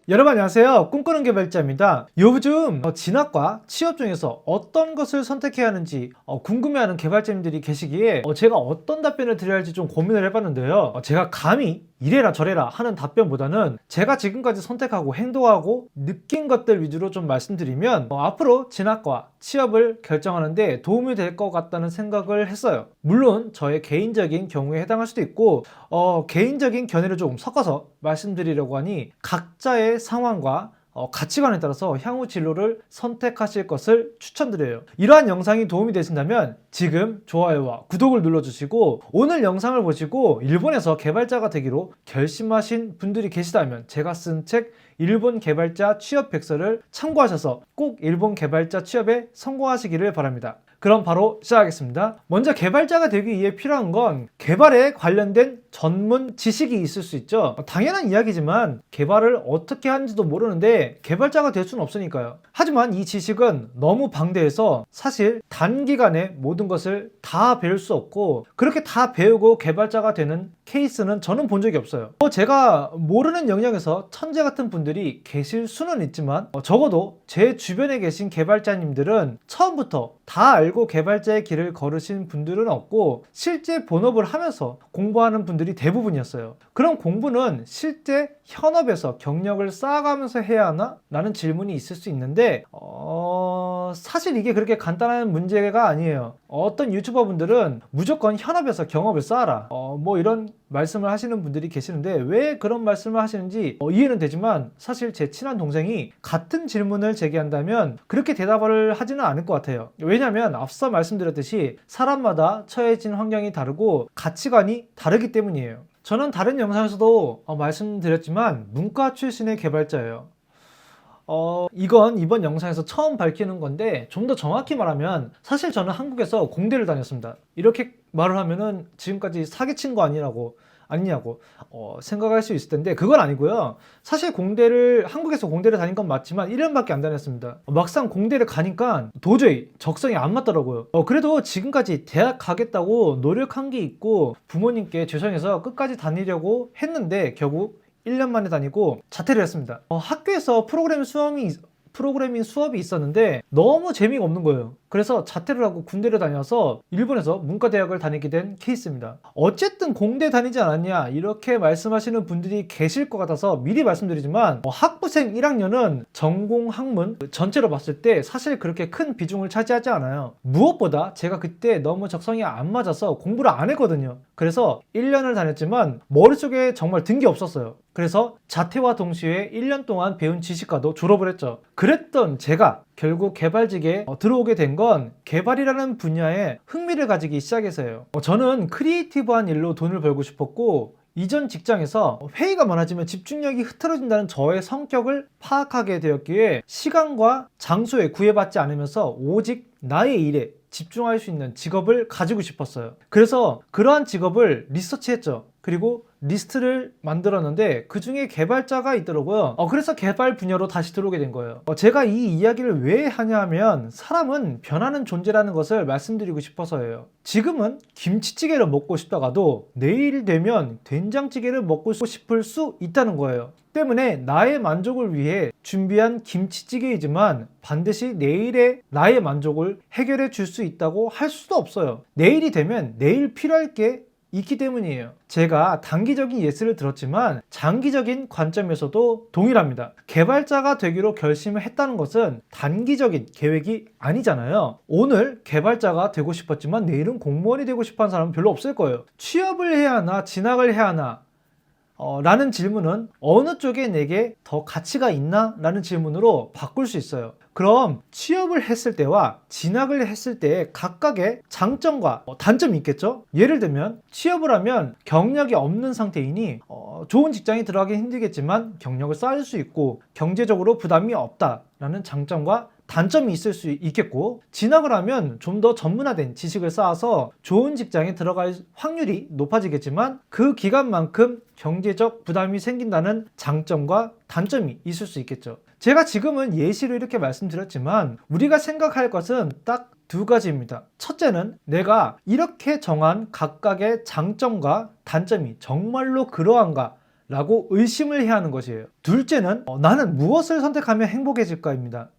여러분 안녕하세요. 꿈꾸는 개발자입니다. 요즘 진학과 취업 중에서 어떤 것을 선택해야 하는지 궁금해하는 개발자님들이 계시기에 제가 어떤 답변을 드려야 할지 좀 고민을 해봤는데요. 제가 감히 이래라 저래라 하는 답변보다는 제가 지금까지 선택하고 행동하고 느낀 것들 위주로 좀 말씀드리면 앞으로 진학과 취업을 결정하는데 도움이 될 것 같다는 생각을 했어요. 물론 저의 개인적인 경우에 해당할 수도 있고 개인적인 견해를 조금 섞어서 말씀드리려고 하니 각자의 상황과 가치관에 따라서 향후 진로를 선택하실 것을 추천드려요. 이러한 영상이 도움이 되신다면 지금 좋아요와 구독을 눌러주시고, 오늘 영상을 보시고 일본에서 개발자가 되기로 결심하신 분들이 계시다면 제가 쓴 책 일본 개발자 취업 백서를 참고하셔서 꼭 일본 개발자 취업에 성공하시기를 바랍니다. 그럼 바로 시작하겠습니다. 먼저 개발자가 되기 위해 필요한 건 개발에 관련된 전문 지식이 있을 수 있죠. 당연한 이야기지만 개발을 어떻게 하는지도 모르는데 개발자가 될 수는 없으니까요. 하지만 이 지식은 너무 방대해서 사실 단기간에 모든 것을 다 배울 수 없고, 그렇게 다 배우고 개발자가 되는 케이스는 저는 본 적이 없어요. 제가 모르는 영역에서 천재 같은 분들이 계실 수는 있지만 적어도 제 주변에 계신 개발자님들은 처음부터 다 알고 개발자의 길을 걸으신 분들은 없고, 실제 본업을 하면서 공부하는 분들이 대부분이었어요. 그럼 공부는 실제 현업에서 경력을 쌓아가면서 해야 하나? 라는 질문이 있을 수 있는데 사실 이게 그렇게 간단한 문제가 아니에요. 어떤 유튜버 분들은 무조건 현업에서 경험을 쌓아라 뭐 이런 말씀을 하시는 분들이 계시는데, 왜 그런 말씀을 하시는지 이해는 되지만 사실 제 친한 동생이 같은 질문을 제기한다면 그렇게 대답을 하지는 않을 것 같아요. 왜냐하면 앞서 말씀드렸듯이 사람마다 처해진 환경이 다르고 가치관이 다르기 때문이에요. 저는 다른 영상에서도 말씀드렸지만 문과 출신의 개발자예요. 이건 이번 영상에서 처음 밝히는 건데, 좀 더 정확히 말하면 사실 저는 한국에서 공대를 다녔습니다. 이렇게 말을 하면은 지금까지 사기친 거 아니냐고 생각할 수 있을 텐데, 그건 아니고요. 사실 한국에서 공대를 다닌 건 맞지만 1년밖에 안 다녔습니다. 막상 공대를 가니까 도저히 적성이 안 맞더라고요. 그래도 지금까지 대학 가겠다고 노력한 게 있고 부모님께 죄송해서 끝까지 다니려고 했는데 결국 1년 만에 다니고 자퇴를 했습니다. 학교에서 프로그래밍 수업이 있었는데 너무 재미가 없는 거예요. 그래서 자퇴를 하고 군대를 다녀서 일본에서 문과대학을 다니게 된 케이스입니다. 어쨌든 공대 다니지 않았냐 이렇게 말씀하시는 분들이 계실 것 같아서 미리 말씀드리지만 학부생 1학년은 전공 학문 전체로 봤을 때 사실 그렇게 큰 비중을 차지하지 않아요. 무엇보다 제가 그때 너무 적성이 안 맞아서 공부를 안 했거든요. 그래서 1년을 다녔지만 머릿속에 정말 든 게 없었어요. 그래서 자퇴와 동시에 1년 동안 배운 지식과도 졸업을 했죠. 그랬던 제가 결국 개발직에 들어오게 된 건 개발이라는 분야에 흥미를 가지기 시작해서예요. 저는 크리에이티브한 일로 돈을 벌고 싶었고, 이전 직장에서 회의가 많아지면 집중력이 흐트러진다는 저의 성격을 파악하게 되었기에 시간과 장소에 구애받지 않으면서 오직 나의 일에 집중할 수 있는 직업을 가지고 싶었어요. 그래서 그러한 직업을 리서치했죠. 그리고 리스트를 만들었는데 그 중에 개발자가 있더라고요. 그래서 개발 분야로 다시 들어오게 된 거예요. 제가 이 이야기를 왜 하냐 하면 사람은 변하는 존재라는 것을 말씀드리고 싶어서예요. 지금은 김치찌개를 먹고 싶다가도 내일 되면 된장찌개를 먹고 싶을 수 있다는 거예요. 때문에 나의 만족을 위해 준비한 김치찌개이지만 반드시 내일의 나의 만족을 해결해 줄 수 있다고 할 수도 없어요. 내일이 되면 내일 필요할 게 있기 때문이에요. 제가 단기적인 예시를 들었지만 장기적인 관점에서도 동일합니다. 개발자가 되기로 결심을 했다는 것은 단기적인 계획이 아니잖아요. 오늘 개발자가 되고 싶었지만 내일은 공무원이 되고 싶어하는 사람은 별로 없을 거예요. 취업을 해야 하나 진학을 해야 하나 라는 질문은 어느 쪽에 내게 더 가치가 있나? 라는 질문으로 바꿀 수 있어요. 그럼 취업을 했을 때와 진학을 했을 때 각각의 장점과 단점이 있겠죠? 예를 들면 취업을 하면 경력이 없는 상태이니 좋은 직장에 들어가기 힘들겠지만 경력을 쌓을 수 있고 경제적으로 부담이 없다라는 장점과 단점이 있을 수 있겠고, 진학을 하면 좀 더 전문화된 지식을 쌓아서 좋은 직장에 들어갈 확률이 높아지겠지만 그 기간만큼 경제적 부담이 생긴다는 장점과 단점이 있을 수 있겠죠. 제가 지금은 예시로 이렇게 말씀드렸지만 우리가 생각할 것은 딱 두 가지입니다. 첫째는 내가 이렇게 정한 각각의 장점과 단점이 정말로 그러한가 라고 의심을 해야 하는 것이에요. 둘째는 나는 무엇을 선택하면 행복해질까입니다.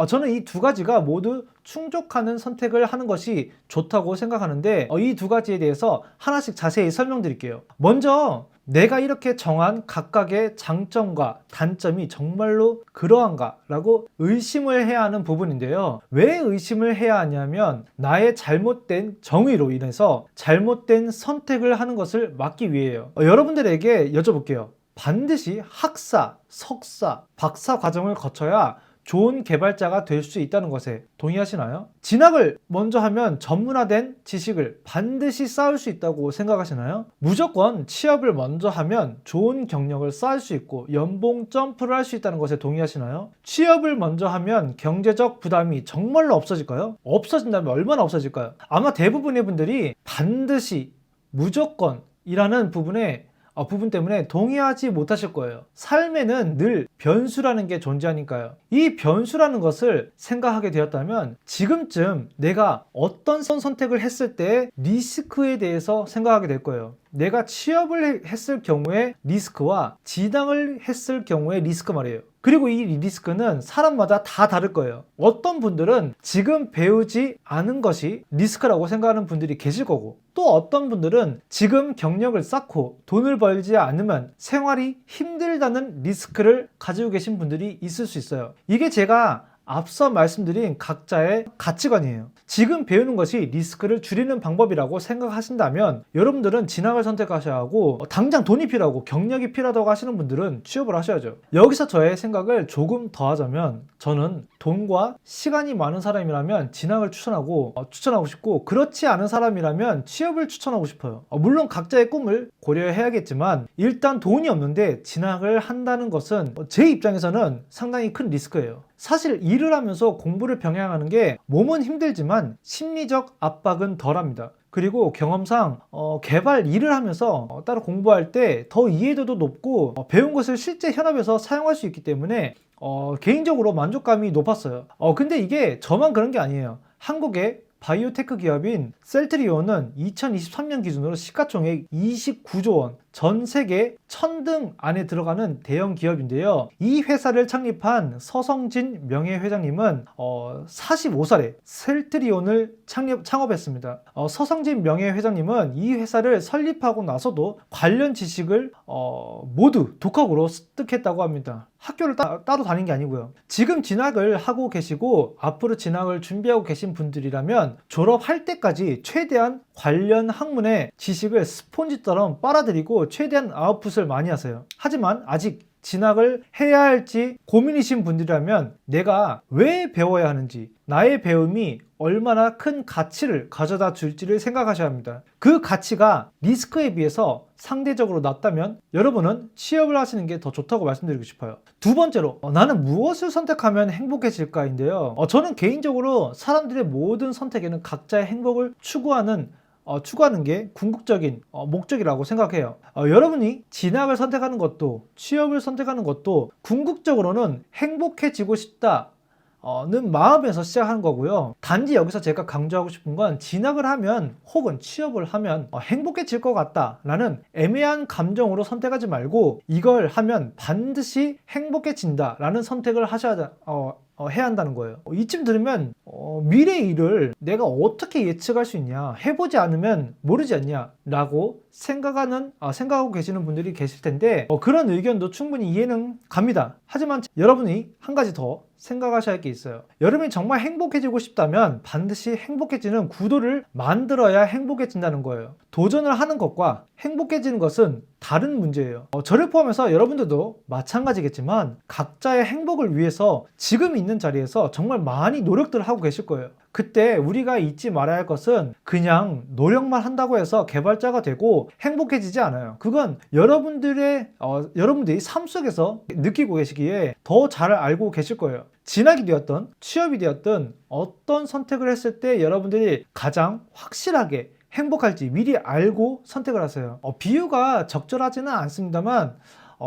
저는 이 두 가지가 모두 충족하는 선택을 하는 것이 좋다고 생각하는데 이 두 가지에 대해서 하나씩 자세히 설명드릴게요. 먼저 내가 이렇게 정한 각각의 장점과 단점이 정말로 그러한가 라고 의심을 해야 하는 부분인데요. 왜 의심을 해야 하냐면 나의 잘못된 정의로 인해서 잘못된 선택을 하는 것을 막기 위해요. 여러분들에게 여쭤볼게요. 반드시 학사, 석사, 박사 과정을 거쳐야 좋은 개발자가 될 수 있다는 것에 동의하시나요? 진학을 먼저 하면 전문화된 지식을 반드시 쌓을 수 있다고 생각하시나요? 무조건 취업을 먼저 하면 좋은 경력을 쌓을 수 있고 연봉 점프를 할 수 있다는 것에 동의하시나요? 취업을 먼저 하면 경제적 부담이 정말로 없어질까요? 없어진다면 얼마나 없어질까요? 아마 대부분의 분들이 반드시 무조건이라는 부분 때문에 동의하지 못하실 거예요. 삶에는 늘 변수라는 게 존재하니까요. 이 변수라는 것을 생각하게 되었다면 지금쯤 내가 어떤 선택을 했을 때 리스크에 대해서 생각하게 될 거예요. 내가 취업을 했을 경우에 리스크와 진학을 했을 경우에 리스크 말이에요. 그리고 이 리스크는 사람마다 다 다를 거예요. 어떤 분들은 지금 배우지 않은 것이 리스크라고 생각하는 분들이 계실 거고, 또 어떤 분들은 지금 경력을 쌓고 돈을 벌지 않으면 생활이 힘들다는 리스크를 가지고 계신 분들이 있을 수 있어요. 이게 제가 앞서 말씀드린 각자의 가치관이에요. 지금 배우는 것이 리스크를 줄이는 방법이라고 생각하신다면 여러분들은 진학을 선택하셔야 하고, 당장 돈이 필요하고 경력이 필요하다고 하시는 분들은 취업을 하셔야죠. 여기서 저의 생각을 조금 더 하자면 저는 돈과 시간이 많은 사람이라면 진학을 추천하고 싶고, 그렇지 않은 사람이라면 취업을 추천하고 싶어요. 물론 각자의 꿈을 고려해야겠지만 일단 돈이 없는데 진학을 한다는 것은 제 입장에서는 상당히 큰 리스크예요. 사실 일을 하면서 공부를 병행하는 게 몸은 힘들지만 심리적 압박은 덜합니다. 그리고 경험상 개발 일을 하면서 따로 공부할 때 더 이해도도 높고 배운 것을 실제 현업에서 사용할 수 있기 때문에 개인적으로 만족감이 높았어요. 근데 이게 저만 그런 게 아니에요. 한국의 바이오테크 기업인 셀트리온은 2023년 기준으로 시가총액 29조 원, 전 세계 1000등 안에 들어가는 대형 기업인데요. 이 회사를 창립한 서성진 명예회장님은 45살에 셀트리온을 창업했습니다. 서성진 명예회장님은 이 회사를 설립하고 나서도 관련 지식을 모두 독학으로 습득했다고 합니다. 학교를 따로 다닌 게 아니고요. 지금 진학을 하고 계시고 앞으로 진학을 준비하고 계신 분들이라면 졸업할 때까지 최대한 관련 학문의 지식을 스폰지처럼 빨아들이고 최대한 아웃풋을 많이 하세요. 하지만 아직 진학을 해야 할지 고민이신 분들이라면 내가 왜 배워야 하는지, 나의 배움이 얼마나 큰 가치를 가져다 줄지를 생각하셔야 합니다. 그 가치가 리스크에 비해서 상대적으로 낮다면 여러분은 취업을 하시는 게 더 좋다고 말씀드리고 싶어요. 두 번째로 나는 무엇을 선택하면 행복해질까인데요. 저는 개인적으로 사람들의 모든 선택에는 각자의 행복을 추구하는 게 궁극적인 목적이라고 생각해요. 여러분이 진학을 선택하는 것도 취업을 선택하는 것도 궁극적으로는 행복해지고 싶다 는 마음에서 시작하는 거고요. 단지 여기서 제가 강조하고 싶은 건 진학을 하면 혹은 취업을 하면 행복해질 것 같다 라는 애매한 감정으로 선택하지 말고 이걸 하면 반드시 행복해진다 라는 선택을 해야 한다는 거예요. 이쯤 들으면 미래의 일을 내가 어떻게 예측할 수 있냐, 해보지 않으면 모르지 않냐 라고 생각하고 계시는 분들이 계실 텐데 그런 의견도 충분히 이해는 갑니다. 하지만 여러분이 한 가지 더 생각하셔야 할 게 있어요. 여러분이 정말 행복해지고 싶다면 반드시 행복해지는 구도를 만들어야 행복해진다는 거예요. 도전을 하는 것과 행복해지는 것은 다른 문제예요. 저를 포함해서 여러분들도 마찬가지겠지만 각자의 행복을 위해서 지금 있는 자리에서 정말 많이 노력들을 하고 계실 거예요. 그때 우리가 잊지 말아야 할 것은 그냥 노력만 한다고 해서 개발자가 되고 행복해지지 않아요. 그건 여러분들이 삶 속에서 느끼고 계시기에 더 잘 알고 계실 거예요. 진학이 되었든 취업이 되었든 어떤 선택을 했을 때 여러분들이 가장 확실하게 행복할지 미리 알고 선택을 하세요. 비유가 적절하지는 않습니다만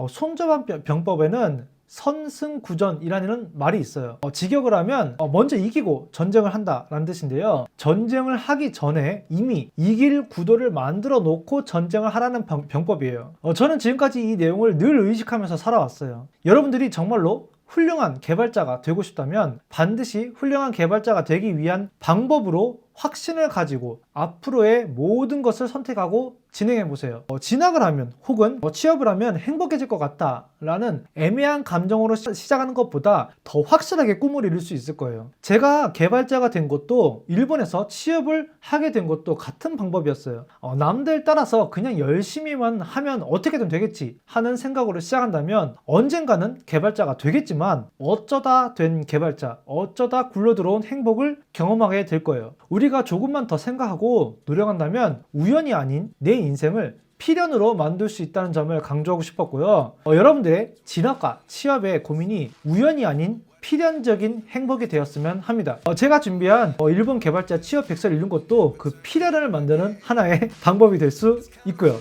손자반 병법에는 선승구전이라는 말이 있어요. 직역을 하면 먼저 이기고 전쟁을 한다라는 뜻인데요. 전쟁을 하기 전에 이미 이길 구도를 만들어 놓고 전쟁을 하라는 병법이에요. 저는 지금까지 이 내용을 늘 의식하면서 살아왔어요. 여러분들이 정말로 훌륭한 개발자가 되고 싶다면 반드시 훌륭한 개발자가 되기 위한 방법으로 확신을 가지고 앞으로의 모든 것을 선택하고 진행해보세요. 진학을 하면 혹은 취업을 하면 행복해질 것 같다 라는 애매한 감정으로 시작하는 것보다 더 확실하게 꿈을 이룰 수 있을 거예요. 제가 개발자가 된 것도 일본에서 취업을 하게 된 것도 같은 방법이었어요. 남들 따라서 그냥 열심히만 하면 어떻게든 되겠지 하는 생각으로 시작한다면 언젠가는 개발자가 되겠지만 어쩌다 된 개발자, 어쩌다 굴러들어온 행복을 경험하게 될 거예요. 우리가 조금만 더 생각하고 노력한다면 우연이 아닌 내 인생을 필연으로 만들 수 있다는 점을 강조하고 싶었고요. 여러분들의 진학과 취업의 고민이 우연이 아닌 필연적인 행복이 되었으면 합니다. 제가 준비한 일본 개발자 취업 백서를 읽는 것도 그 필연을 만드는 하나의 방법이 될 수 있고요.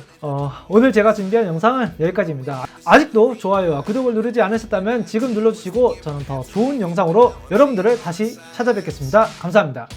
오늘 제가 준비한 영상은 여기까지입니다. 아직도 좋아요와 구독을 누르지 않으셨다면 지금 눌러주시고 저는 더 좋은 영상으로 여러분들을 다시 찾아뵙겠습니다. 감사합니다.